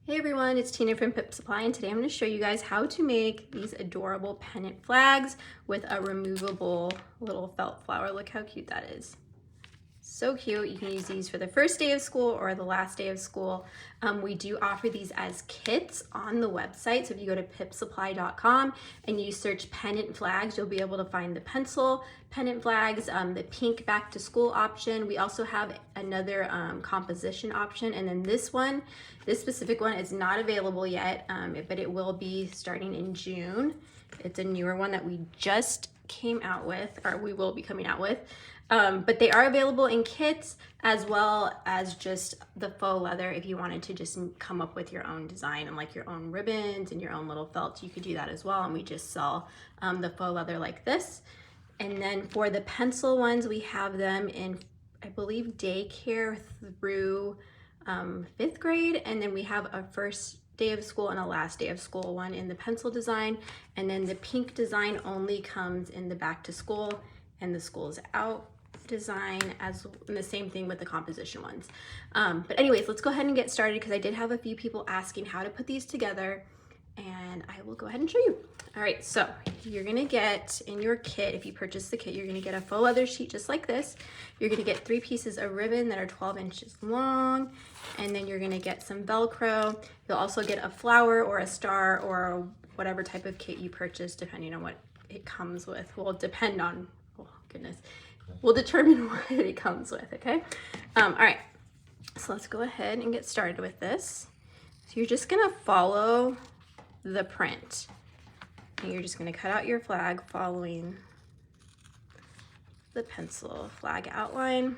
Hey everyone, it's Tina from Pip Supply, and today I'm going to show you guys how to make these adorable pennant flags with a removable little felt flower. Look how cute that is. So cute. You can use these for the first day of school or the last day of school. We do offer these as kits on the website. So if you go to pipsupply.com and you search pennant flags, you'll be able to find the pencil pennant flags, the pink back to school option. We also have another composition option. And then this specific one is not available yet, but it will be starting in June. It's a newer one that we just came out with, or we will be coming out with. But they are available in kits as well as just the faux leather. If you wanted to just come up with your own design and like your own ribbons and your own little felts, you could do that as well. And we just sell the faux leather like this. And then for the pencil ones, we have them in, I believe, daycare through 5th grade. And then we have a first day of school and a last day of school one in the pencil design. And then the pink design only comes in the back to school and the school's out design, as and the same thing with the composition ones. But anyways, let's go ahead and get started because I did have a few people asking how to put these together, and I will go ahead and show you. All right, so you're gonna get in your kit, if you purchase the kit, you're gonna get a faux leather sheet just like this. You're gonna get 3 pieces of ribbon that are 12 inches long, and then you're gonna get some Velcro. You'll also get a flower or a star or whatever type of kit you purchase, depending on what it comes with. Will depend on, oh goodness, we'll determine what it comes with, okay? All right, so let's go ahead and get started with this. So you're just gonna follow the print. And you're just gonna cut out your flag following the pencil flag outline.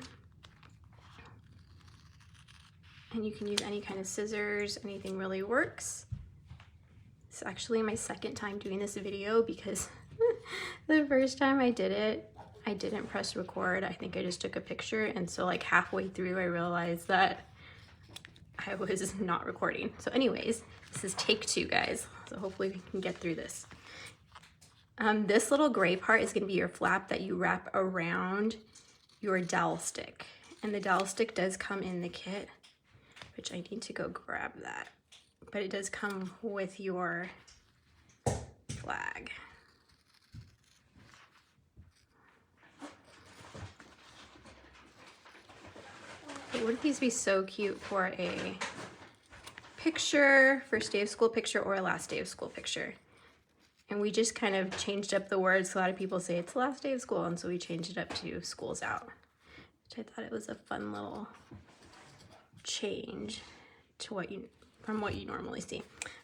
And you can use any kind of scissors, anything really works. It's actually my second time doing this video because the first time I did it, I didn't press record. I think I just took a picture, and so like halfway through I realized that I was not recording. So anyways, this is take 2, guys. So hopefully we can get through this. This little gray part is gonna be your flap that you wrap around your dowel stick. And the dowel stick does come in the kit, which I need to go grab that. But it does come with your flag. Wouldn't these be so cute for a picture, first day of school picture, or a last day of school picture? And we just kind of changed up the words. A lot of people say it's the last day of school, and so we changed it up to school's out, which I thought it was a fun little change to from what you normally see.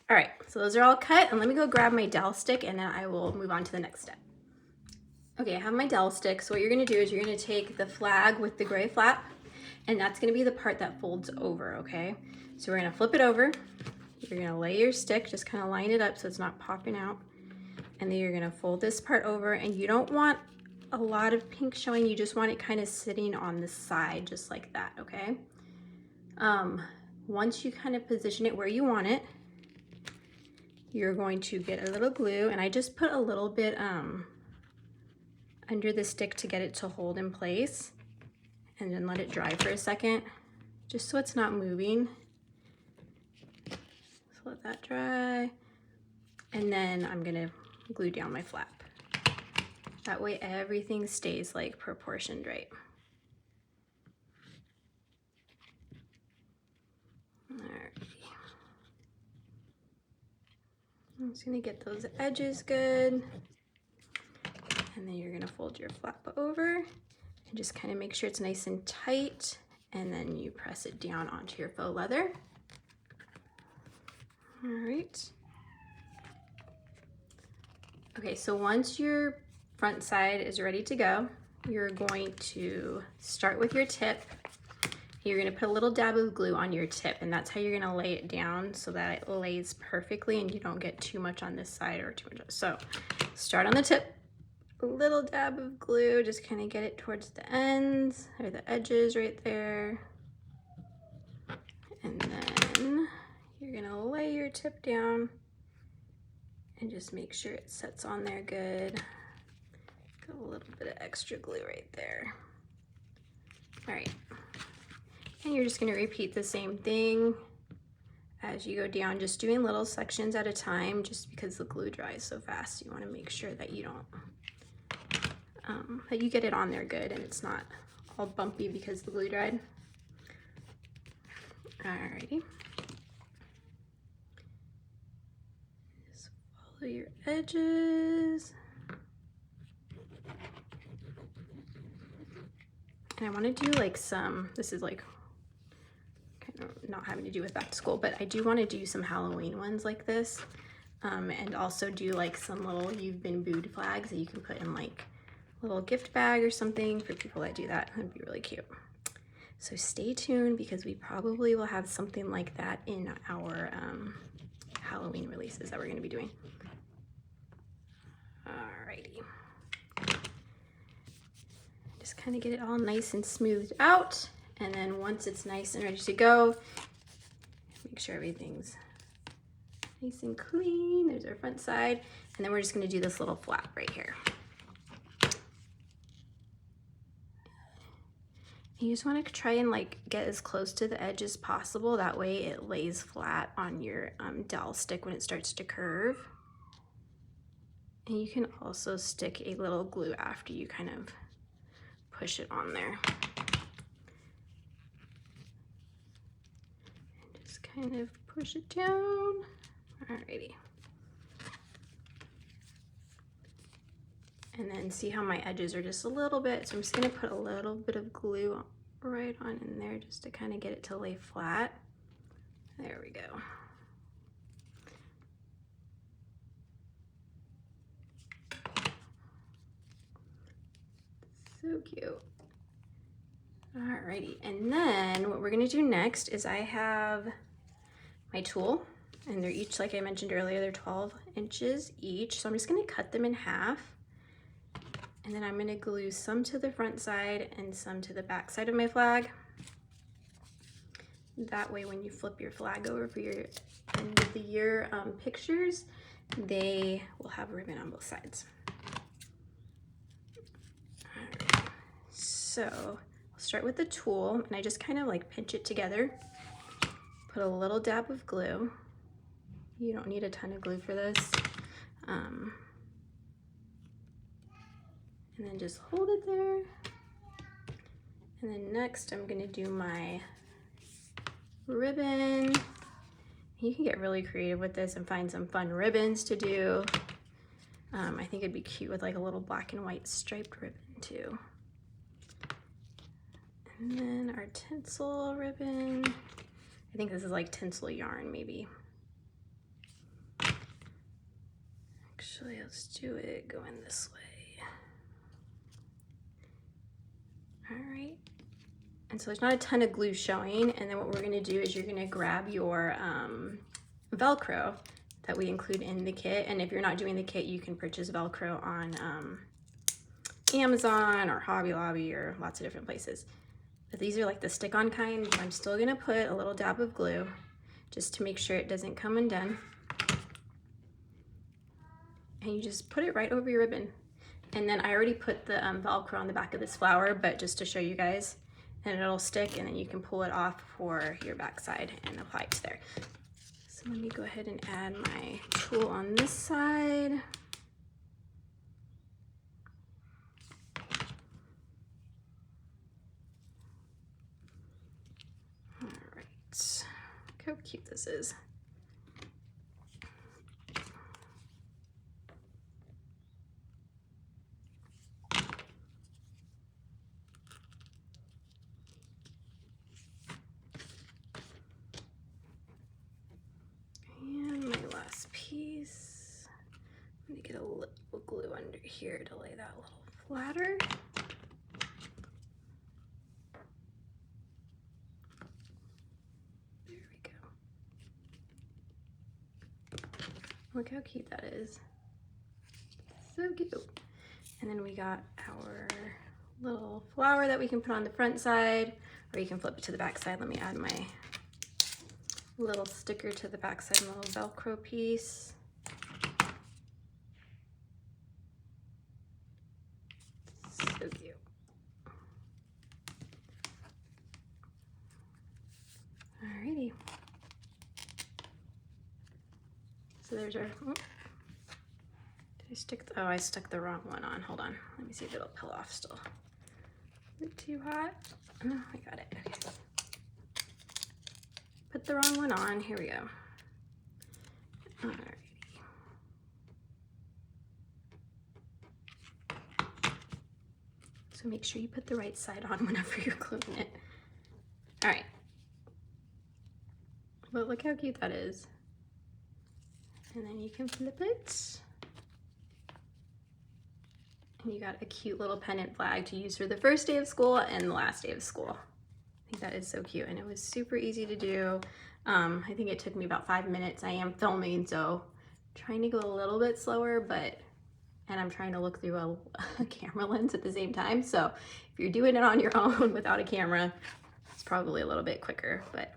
All right, so those are all cut, and let me go grab my dowel stick, and then I will move on to the next step. Okay, I have my dowel stick. So what you're gonna do is you're gonna take the flag with the gray flap, and that's gonna be the part that folds over, okay? So we're gonna flip it over. You're gonna lay your stick, just kind of line it up so it's not popping out. And then you're gonna fold this part over, and you don't want a lot of pink showing, you just want it kind of sitting on the side, just like that, okay? Once you kind of position it where you want it, you're going to get a little glue, and I just put a little bit under the stick to get it to hold in place, and then let it dry for a second, just so it's not moving. So let that dry, and then I'm gonna glue down my flap. That way everything stays like proportioned right. Alrighty. I'm just gonna get those edges good. And then you're gonna fold your flap over and just kind of make sure it's nice and tight, and then you press it down onto your faux leather. All right. Okay, so once your front side is ready to go, you're going to start with your tip. You're gonna put a little dab of glue on your tip, and that's how you're gonna lay it down so that it lays perfectly and you don't get too much on this side or too much. So start on the tip, a little dab of glue, just kind of get it towards the ends or the edges right there. And then you're gonna lay your tip down and just make sure it sets on there good. Got a little bit of extra glue right there. All right, and you're just gonna repeat the same thing as you go down, just doing little sections at a time, just because the glue dries so fast. You want to make sure that you don't, that you get it on there good and it's not all bumpy because the glue dried. Alrighty. Just follow your edges. And I want to do like some, this is like kind of not having to do with back to school, but I do want to do some Halloween ones like this. And also do like some little "You've Been Booed" flags that you can put in like a little gift bag or something for people that do that. That'd be really cute. So stay tuned because we probably will have something like that in our Halloween releases that we're going to be doing. Alrighty. Just kind of get it all nice and smoothed out. And then once it's nice and ready to go, make sure everything's nice and clean. There's our front side. And then we're just going to do this little flap right here. You just want to try and like get as close to the edge as possible. That way it lays flat on your dowel stick when it starts to curve. And you can also stick a little glue after you kind of push it on there. And just kind of push it down. Alrighty. And then see how my edges are just a little bit. So I'm just gonna put a little bit of glue right on in there just to kind of get it to lay flat. There we go. So cute. Alrighty, and then what we're gonna do next is I have my tool, and they're each, like I mentioned earlier, they're 12 inches each. So I'm just gonna cut them in half. And then I'm gonna glue some to the front side and some to the back side of my flag. That way when you flip your flag over for your end of the year pictures, they will have ribbon on both sides. All right. So I'll start with the tool, and I just kind of like pinch it together. Put a little dab of glue. You don't need a ton of glue for this. And then just hold it there. And then next I'm gonna do my ribbon. You can get really creative with this and find some fun ribbons to do. I think it'd be cute with like a little black and white striped ribbon too. And then our tinsel ribbon. I think this is like tinsel yarn maybe. Actually, let's do it going this way. All right, and so there's not a ton of glue showing, and then what we're gonna do is you're gonna grab your velcro that we include in the kit, and if you're not doing the kit, you can purchase velcro on Amazon or Hobby Lobby or lots of different places. But these are like the stick-on kind. I'm still gonna put a little dab of glue just to make sure it doesn't come undone. And you just put it right over your ribbon. And then I already put the velcro on the back of this flower, but just to show you guys, and it'll stick, and then you can pull it off for your back side and apply it to there. So let me go ahead and add my tool on this side. All right, look how cute this is. Piece. I'm gonna get a little glue under here to lay that a little flatter. There we go. Look how cute that is. So cute. And then we got our little flower that we can put on the front side, or you can flip it to the back side. Let me add my little sticker to the back side and a little Velcro piece. So cute. Alrighty. there's our, oh, did I stick, oh, I stuck the wrong one on. Hold on, let me see if it'll peel off still. Is it too hot? Oh, I got it, okay. Put the wrong one on, here we go. Alrighty. So make sure you put the right side on whenever you're gluing it. All right. But look how cute that is. And then you can flip it. And you got a cute little pennant flag to use for the first day of school and the last day of school. I think that is so cute, and it was super easy to do. I think it took me about 5 minutes. I am filming, so trying to go a little bit slower, and I'm trying to look through a camera lens at the same time. So if you're doing it on your own without a camera, it's probably a little bit quicker, but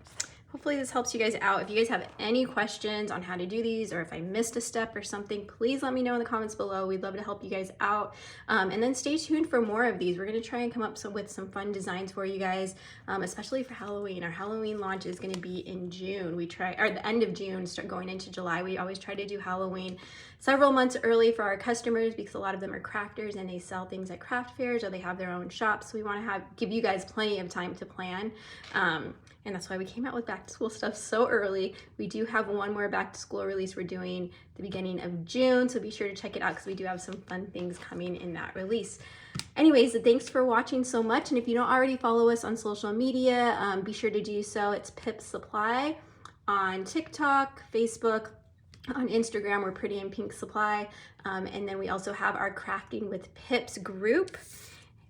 hopefully this helps you guys out. If you guys have any questions on how to do these, or if I missed a step or something, please let me know in the comments below. We'd love to help you guys out. And then stay tuned for more of these. We're gonna try and come up with some fun designs for you guys, especially for Halloween. Our Halloween launch is gonna be in June. Or the end of June, start going into July. We always try to do Halloween several months early for our customers because a lot of them are crafters and they sell things at craft fairs or they have their own shops. So we wanna give you guys plenty of time to plan. And that's why we came out with back to school stuff so early. We do have one more back to school release we're doing the beginning of June, so be sure to check it out because we do have some fun things coming in that release. Anyways, thanks for watching so much, and if you don't already follow us on social media, be sure to do so. It's Pip Supply on TikTok, Facebook, on Instagram, we're Pretty in Pink Supply, and then we also have our Crafting with Pips group,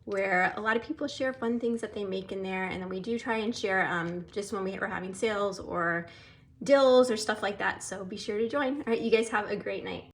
where a lot of people share fun things that they make in there, and then we do try and share just when we're having sales or deals or stuff like that, so be sure to join. All right, you guys have a great night.